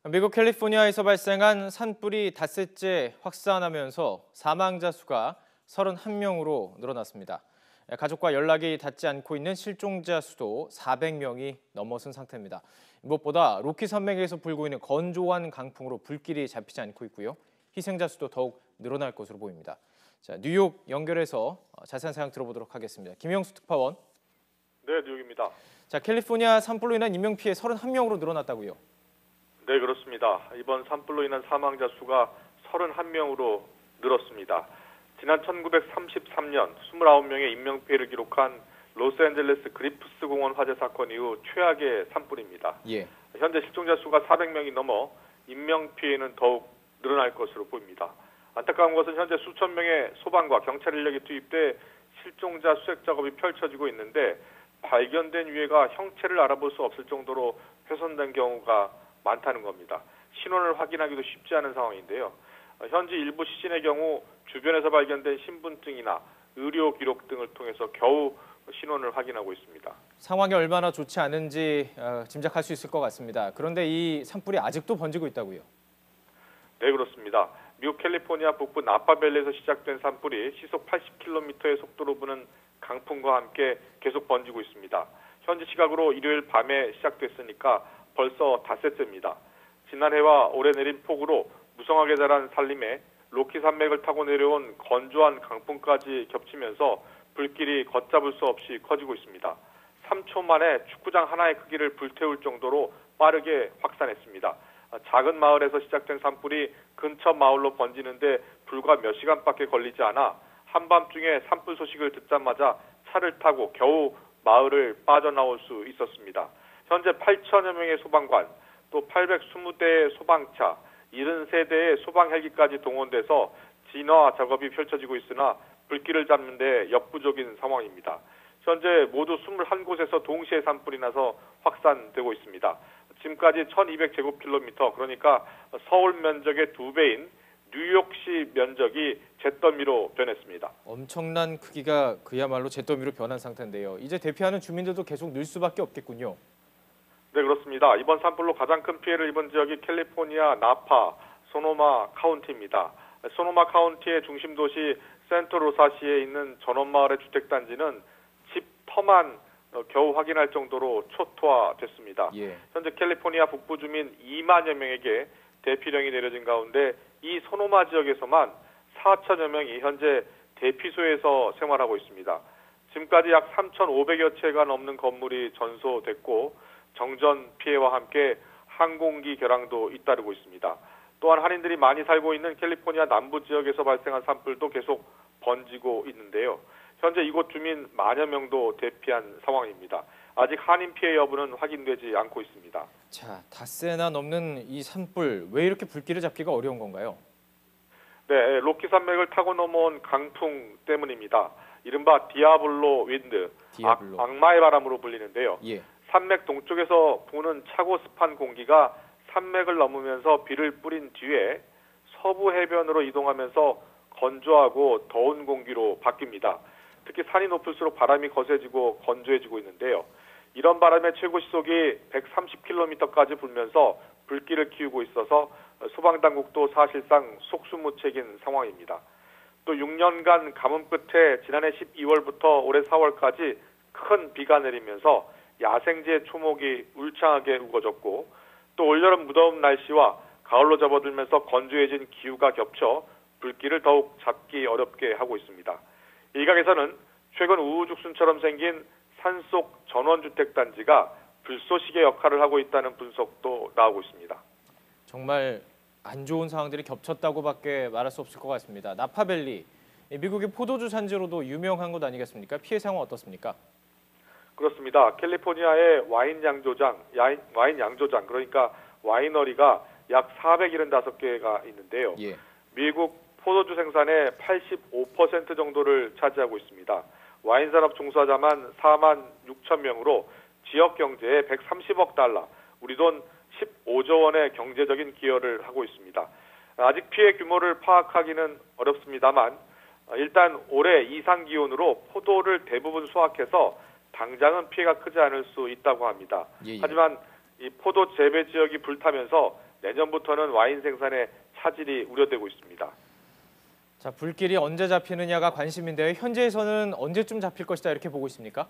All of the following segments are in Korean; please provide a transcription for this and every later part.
미국 캘리포니아에서 발생한 산불이 닷새째 확산하면서 사망자 수가 31명으로 늘어났습니다. 가족과 연락이 닿지 않고 있는 실종자 수도 400명이 넘어선 상태입니다. 무엇보다 로키 산맥에서 불고 있는 건조한 강풍으로 불길이 잡히지 않고 있고요. 희생자 수도 더욱 늘어날 것으로 보입니다. 자, 뉴욕 연결해서 자세한 사항 들어보도록 하겠습니다. 김영수 특파원. 네, 뉴욕입니다. 자, 캘리포니아 산불로 인한 인명피해 31명으로 늘어났다고요? 네, 그렇습니다. 이번 산불로 인한 사망자 수가 31명으로 늘었습니다. 지난 1933년 29명의 인명피해를 기록한 로스앤젤레스 그리프스 공원 화재 사건 이후 최악의 산불입니다. 예. 현재 실종자 수가 400명이 넘어 인명피해는 더욱 늘어날 것으로 보입니다. 안타까운 것은 현재 수천 명의 소방과 경찰 인력이 투입돼 실종자 수색 작업이 펼쳐지고 있는데 발견된 유해가 형체를 알아볼 수 없을 정도로 훼손된 경우가 많다는 겁니다. 신원을 확인하기도 쉽지 않은 상황인데요. 현지 일부 시신의 경우 주변에서 발견된 신분증이나 의료 기록 등을 통해서 겨우 신원을 확인하고 있습니다. 상황이 얼마나 좋지 않은지 짐작할 수 있을 것 같습니다. 그런데 이 산불이 아직도 번지고 있다고요? 네, 그렇습니다. 미국 캘리포니아 북부 나파밸리에서 시작된 산불이 시속 80km의 속도로 부는 강풍과 함께 계속 번지고 있습니다. 현지 시각으로 일요일 밤에 시작됐으니까 벌써 닷새째입니다. 지난해와 올해 내린 폭우로 무성하게 자란 산림에 로키 산맥을 타고 내려온 건조한 강풍까지 겹치면서 불길이 걷잡을 수 없이 커지고 있습니다. 3초 만에 축구장 하나의 크기를 불태울 정도로 빠르게 확산했습니다. 작은 마을에서 시작된 산불이 근처 마을로 번지는데 불과 몇 시간밖에 걸리지 않아 한밤중에 산불 소식을 듣자마자 차를 타고 겨우 마을을 빠져나올 수 있었습니다. 현재 8천여 명의 소방관, 또 820대의 소방차, 73대의 소방 헬기까지 동원돼서 진화 작업이 펼쳐지고 있으나 불길을 잡는 데 역부족인 상황입니다. 현재 모두 21곳에서 동시에 산불이 나서 확산되고 있습니다. 지금까지 1200제곱킬로미터, 그러니까 서울 면적의 2배인 뉴욕시 면적이 잿더미로 변했습니다. 엄청난 크기가 그야말로 잿더미로 변한 상태인데요. 이제 대피하는 주민들도 계속 늘 수밖에 없겠군요. 네, 그렇습니다. 이번 산불로 가장 큰 피해를 입은 지역이 캘리포니아 나파, 소노마 카운티입니다. 소노마 카운티의 중심 도시 센토로사시에 있는 전원마을의 주택단지는 집 터만 겨우 확인할 정도로 초토화됐습니다. 예. 현재 캘리포니아 북부 주민 2만여 명에게 대피령이 내려진 가운데 이 소노마 지역에서만 4천여 명이 현재 대피소에서 생활하고 있습니다. 지금까지 약 3,500여 채가 넘는 건물이 전소됐고 정전 피해와 함께 항공기 결항도 잇따르고 있습니다. 또한 한인들이 많이 살고 있는 캘리포니아 남부 지역에서 발생한 산불도 계속 번지고 있는데요. 현재 이곳 주민 만여 명도 대피한 상황입니다. 아직 한인 피해 여부는 확인되지 않고 있습니다. 자, 닷새나 넘는 이 산불, 왜 이렇게 불길을 잡기가 어려운 건가요? 네, 로키 산맥을 타고 넘어온 강풍 때문입니다. 이른바 디아블로 윈드, 악마의 바람으로 불리는데요. 예. 산맥 동쪽에서 부는 차고 습한 공기가 산맥을 넘으면서 비를 뿌린 뒤에 서부 해변으로 이동하면서 건조하고 더운 공기로 바뀝니다. 특히 산이 높을수록 바람이 거세지고 건조해지고 있는데요. 이런 바람의 최고 시속이 130km까지 불면서 불길을 키우고 있어서 소방당국도 사실상 속수무책인 상황입니다. 또 6년간 가뭄 끝에 지난해 12월부터 올해 4월까지 큰 비가 내리면서 야생지의 초목이 울창하게 우거졌고 또 올여름 무더운 날씨와 가을로 접어들면서 건조해진 기후가 겹쳐 불길을 더욱 잡기 어렵게 하고 있습니다. 일각에서는 최근 우후죽순처럼 생긴 산속 전원주택단지가 불쏘시개 역할을 하고 있다는 분석도 나오고 있습니다. 정말 안 좋은 상황들이 겹쳤다고밖에 말할 수 없을 것 같습니다. 나파밸리, 미국의 포도주 산지로도 유명한 곳 아니겠습니까? 피해 상황 어떻습니까? 그렇습니다. 캘리포니아의 와인 양조장, 그러니까 와이너리가 약 475개가 있는데요. 예. 미국 포도주 생산의 85% 정도를 차지하고 있습니다. 와인 산업 종사자만 4만 6천 명으로 지역 경제에 130억 달러, 우리 돈 15조 원의 경제적인 기여를 하고 있습니다. 아직 피해 규모를 파악하기는 어렵습니다만 일단 올해 이상 기온으로 포도를 대부분 수확해서 당장은 피해가 크지 않을 수 있다고 합니다. 예. 하지만 이 포도 재배 지역이 불타면서 내년부터는 와인 생산에 차질이 우려되고 있습니다. 자, 불길이 언제 잡히느냐가 관심인데요. 현지에서는 언제쯤 잡힐 것이다 이렇게 보고 있습니까?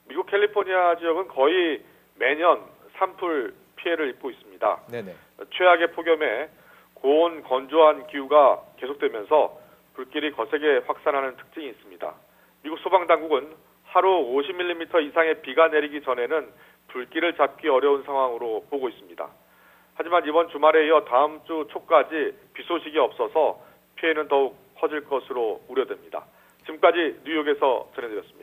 미국 캘리포니아 지역은 거의 매년 산불 피해를 입고 있습니다. 네네. 최악의 폭염에 고온 건조한 기후가 계속되면서 불길이 거세게 확산하는 특징이 있습니다. 미국 소방당국은 하루 50mm 이상의 비가 내리기 전에는 불길을 잡기 어려운 상황으로 보고 있습니다. 하지만 이번 주말에 이어 다음 주 초까지 비 소식이 없어서 피해는 더욱 커질 것으로 우려됩니다. 지금까지 뉴욕에서 전해드렸습니다.